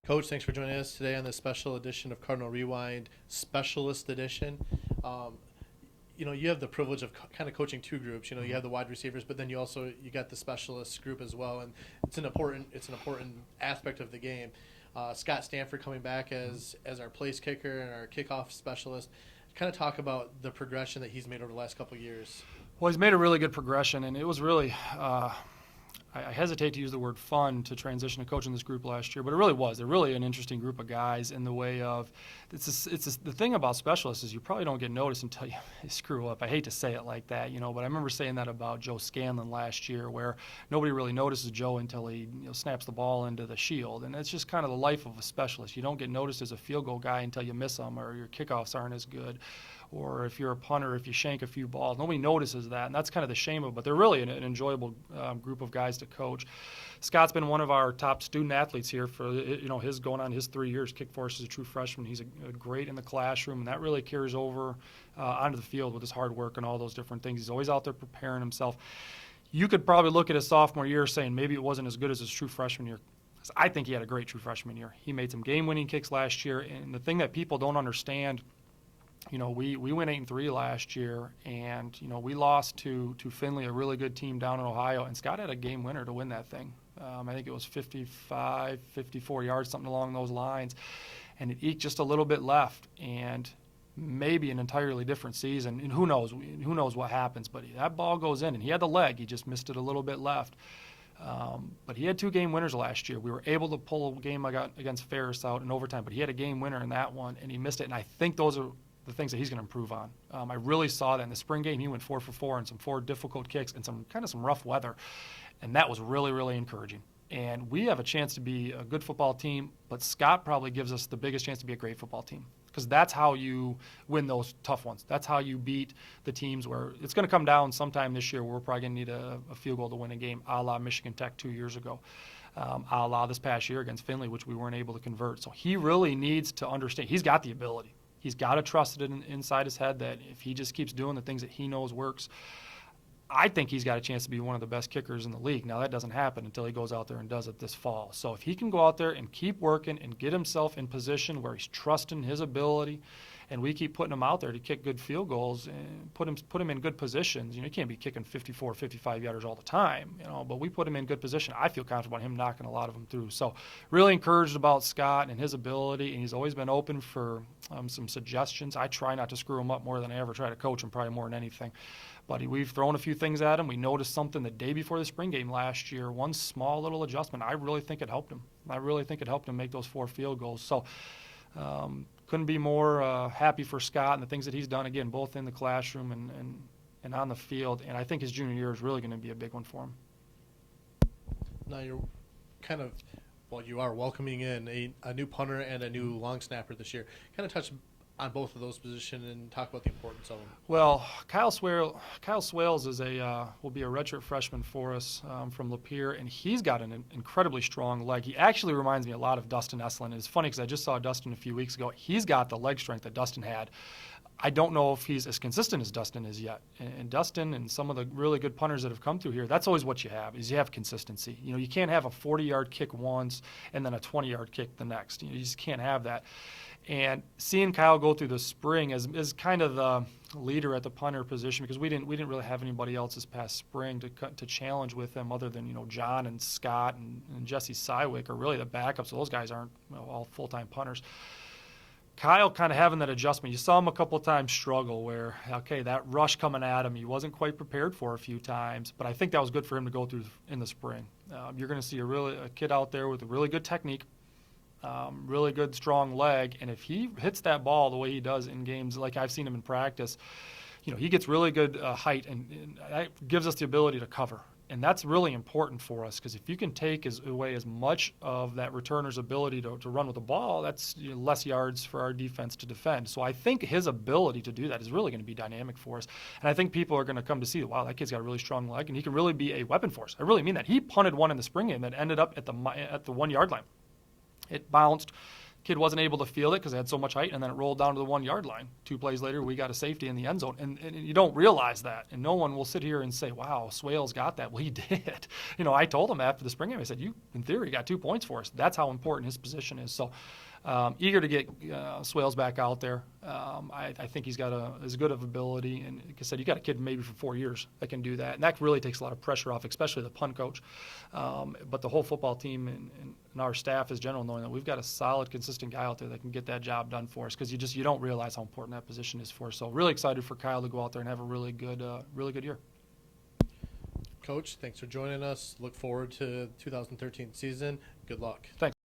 Coach, thanks for joining us today on this special edition of Cardinal Rewind, Specialist Edition. Um, you have the privilege of kind of coaching two groups. You have the wide receivers, but then you got the specialists group as well, and it's an important aspect of the game. Scott Stanford coming back as our place kicker and our kickoff specialist. Kind of talk about the progression that he's made over the last couple of years. Well, he's made a really good progression, and it was really, I hesitate to use the word fun to transition to coaching this group last year, but it really was. They're really an interesting group of guys in the way of, the thing about specialists is you probably don't get noticed until you screw up. I hate to say it like that, but I remember saying that about Joe Scanlon last year, where nobody really notices Joe until he snaps the ball into the shield, and it's just kind of the life of a specialist. You don't get noticed as a field goal guy until you miss them, or your kickoffs aren't as good, or if you're a punter, if you shank a few balls. Nobody notices that, and that's kind of the shame of it. But they're really an enjoyable group of guys to coach. Scott's been one of our top student athletes here for his going on his 3 years. Kick Force as a true freshman. He's a great in the classroom, and that really carries over onto the field with his hard work and all those different things. He's always out there preparing himself. You could probably look at his sophomore year saying maybe it wasn't as good as his true freshman year. I think he had a great true freshman year. He made some game-winning kicks last year, and the thing that people don't understand, we went 8-3 last year, and we lost to Findlay, a really good team down in Ohio, and Scott had a game winner to win that thing. I think it was 55, 54 yards, something along those lines, and it eked just a little bit left, and maybe an entirely different season. And who knows what happens? But that ball goes in, and he had the leg. He just missed it a little bit left. But he had 2 game winners last year. We were able to pull a game against Ferris out in overtime, but he had a game winner in that one, and he missed it. And I think those are the things that he's going to improve on. I really saw that in the spring game. He went 4 for 4 and some 4 difficult kicks and some rough weather, and that was really, really encouraging. And we have a chance to be a good football team, but Scott probably gives us the biggest chance to be a great football team, because that's how you win those tough ones. That's how you beat the teams where it's going to come down sometime this year where we're probably going to need a field goal to win a game, a la Michigan Tech 2 years ago, a la this past year against Findlay, which we weren't able to convert. So he really needs to understand. He's got the ability. He's got to trust it inside his head that if he just keeps doing the things that he knows works, I think he's got a chance to be one of the best kickers in the league. Now, that doesn't happen until he goes out there and does it this fall. So if he can go out there and keep working and get himself in position where he's trusting his ability, and we keep putting him out there to kick good field goals and put him in good positions. You can't be kicking 54, 55-yarders all the time, but we put him in good position. I feel confident about him knocking a lot of them through. So really encouraged about Scott and his ability, and he's always been open for some suggestions. I try not to screw him up more than I ever try to coach him, probably more than anything. But we've thrown a few things at him. We noticed something the day before the spring game last year, one small little adjustment. I really think it helped him. I really think it helped him make those 4 field goals. So couldn't be more happy for Scott and the things that he's done, again, both in the classroom and on the field. And I think his junior year is really going to be a big one for him. Now you are welcoming in a new punter and a new long snapper this year. Kind of touch on both of those positions and talk about the importance of them. Well, Kyle Swales will be a redshirt freshman for us from Lapeer, and he's got an incredibly strong leg. He actually reminds me a lot of Dustin Esslin. It's funny because I just saw Dustin a few weeks ago. He's got the leg strength that Dustin had. I don't know if he's as consistent as Dustin is yet. And Dustin and some of the really good punters that have come through here, that's always what you have, is you have consistency. You can't have a 40-yard kick once and then a 20-yard kick the next. You just can't have that. And seeing Kyle go through the spring as kind of the leader at the punter position, because we didn't really have anybody else this past spring to challenge with him other than John and Scott and Jesse Sywick are really the backups. So those guys aren't all full-time punters. Kyle kind of having that adjustment. You saw him a couple of times struggle where, okay, that rush coming at him, he wasn't quite prepared for a few times, but I think that was good for him to go through in the spring. You're going to see a kid out there with a really good technique, really good strong leg, and if he hits that ball the way he does in games like I've seen him in practice, he gets really good height, and that gives us the ability to cover. And that's really important for us, because if you can take away as much of that returner's ability to run with the ball, that's less yards for our defense to defend. So I think his ability to do that is really going to be dynamic for us. And I think people are going to come to see, wow, that kid's got a really strong leg, and he can really be a weapon for us. I really mean that. He punted one in the spring game that ended up at the 1 yard line. It bounced Kid wasn't able to field it because it had so much height, and then it rolled down to the 1 yard line. 2 plays later, we got a safety in the end zone, and you don't realize that, and no one will sit here and say, "Wow, Swales got that." Well, he did. I told him after the spring game, I said, "You, in theory, got 2 points for us." That's how important his position is. So, eager to get Swales back out there. I think he's got as good of ability, and like I said, you got a kid maybe for 4 years that can do that, and that really takes a lot of pressure off, especially the punt coach, but the whole football team and our staff as general, knowing that we've got a solid, consistent guy out there that can get that job done for us, because you don't realize how important that position is for us. So really excited for Kyle to go out there and have a really good year. Coach, thanks for joining us. Look forward to 2013 season. Good luck. Thanks.